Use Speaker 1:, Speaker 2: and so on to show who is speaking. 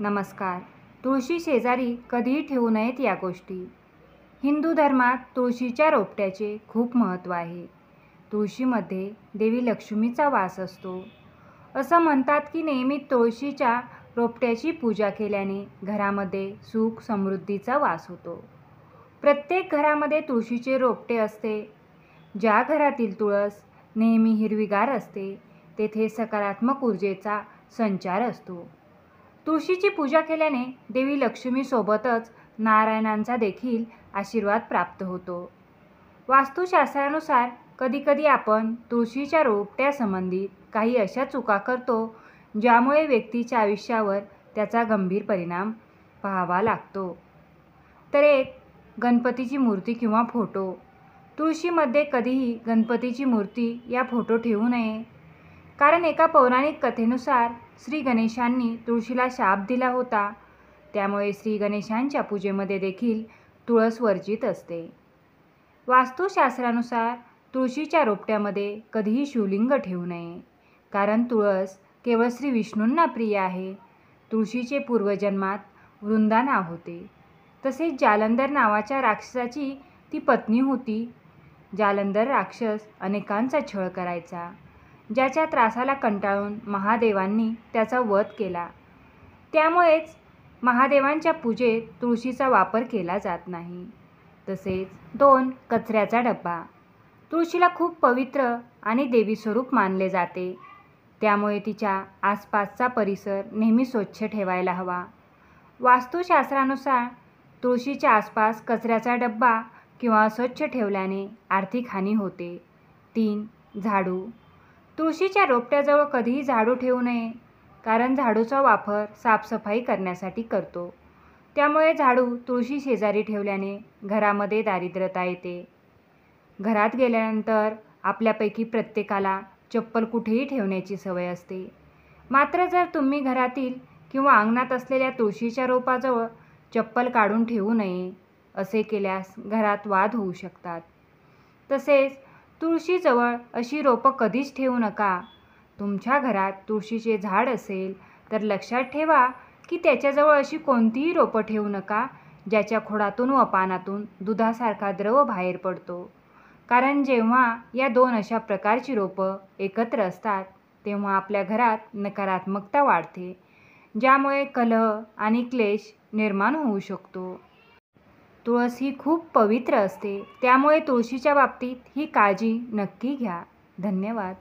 Speaker 1: नमस्कार. तुळशी शेजारी कधीही ठेवू नयेत या गोष्टी. हिंदू धर्मात तुळशीच्या रोपट्याचे खूप महत्त्व आहे. तुळशीमध्ये देवी लक्ष्मीचा वास असतो. असं म्हणतात की नेहमी तुळशीच्या रोपट्याची पूजा केल्याने घरामध्ये सुख समृद्धीचा वास होतो. प्रत्येक घरामध्ये तुळशीचे रोपटे असते. ज्या घरातील तुळस नेहमी हिरवीगार असते तेथे सकारात्मक ऊर्जेचा संचार असतो. तुळशीची पूजा केल्याने देवी लक्ष्मीसोबतच नारायणांचा देखील आशीर्वाद प्राप्त होतो. वास्तुशास्त्रानुसार कधीकधी आपण तुळशीच्या रोपट्यासंबंधित काही अशा चुका करतो ज्यामुळे व्यक्तीच्या आयुष्यावर त्याचा गंभीर परिणाम पाहावा लागतो. तर एक, गणपतीची मूर्ती किंवा फोटो. तुळशीमध्ये कधीही गणपतीची मूर्ती या फोटो ठेवू नये. कारण एका पौराणिक कथेनुसार श्री गणेशांनी तुळशीला शाप दिला होता. त्यामुळे श्री गणेशांच्या पूजेमध्ये देखील तुळस वर्जित असते. वास्तुशास्त्रानुसार तुळशीच्या रोपट्यामध्ये कधीही शिवलिंग ठेवू नये. कारण तुळस केवळ श्री विष्णूंना प्रिय आहे. तुळशीचे पूर्वजन्मात वृंदा नाव होते. तसेच जालंधर नावाच्या राक्षसाची ती पत्नी होती. जालंधर राक्षस अनेकांचा छळ करायचा. ज्याच्या त्रासाला कंटाळून महादेवांनी त्याचा वध केला. त्यामुळेच महादेवांच्या पूजेत तुळशीचा वापर केला जात नाही. तसेच 2, कचऱ्याचा डब्बा. तुळशीला खूप पवित्र आणि देवी स्वरूप मानले जाते. त्यामुळे तिच्या आसपासचा परिसर नेहमी स्वच्छ ठेवायला हवा. वास्तुशास्त्रानुसार तुळशीच्या आसपास कचऱ्याचा डब्बा किंवा अस्वच्छ ठेवल्याने आर्थिक हानी होते. 3, झाडू. तुळशीच्या रोपट्याजवळ कधीही झाडू ठेवू नये. कारण झाडूचा वापर साफसफाई करण्यासाठी करतो. त्यामुळे झाडू तुळशी शेजारी ठेवल्याने घरामध्ये दारिद्र्यता येते. घरात गेल्यानंतर आपल्यापैकी प्रत्येकाला चप्पल कुठेही ठेवण्याची सवय असते. मात्र जर तुम्ही घरातील किंवा अंगणात असलेल्या तुळशीच्या रोपाजवळ चप्पल काढून ठेवू नये. असे केल्यास घरात वाद होऊ शकतात. तसेच तुळशीजवळ अशी रोपं कधीच ठेवू नका. तुमच्या घरात तुळशीचे झाड असेल तर लक्षात ठेवा की त्याच्याजवळ अशी कोणतीही रोपं ठेवू नका ज्याच्या खोडातून व पानातून दुधासारखा द्रव बाहेर पडतो. कारण जेव्हा या 2 अशा प्रकारची रोपं एकत्र असतात तेव्हा आपल्या घरात नकारात्मकता वाढते. ज्यामुळे कलह आणि क्लेश निर्माण होऊ शकतो. तुळस ही खूप पवित्र असते. त्यामुळे तुळशीच्या बाबतीत ही काळजी नक्की घ्या. धन्यवाद.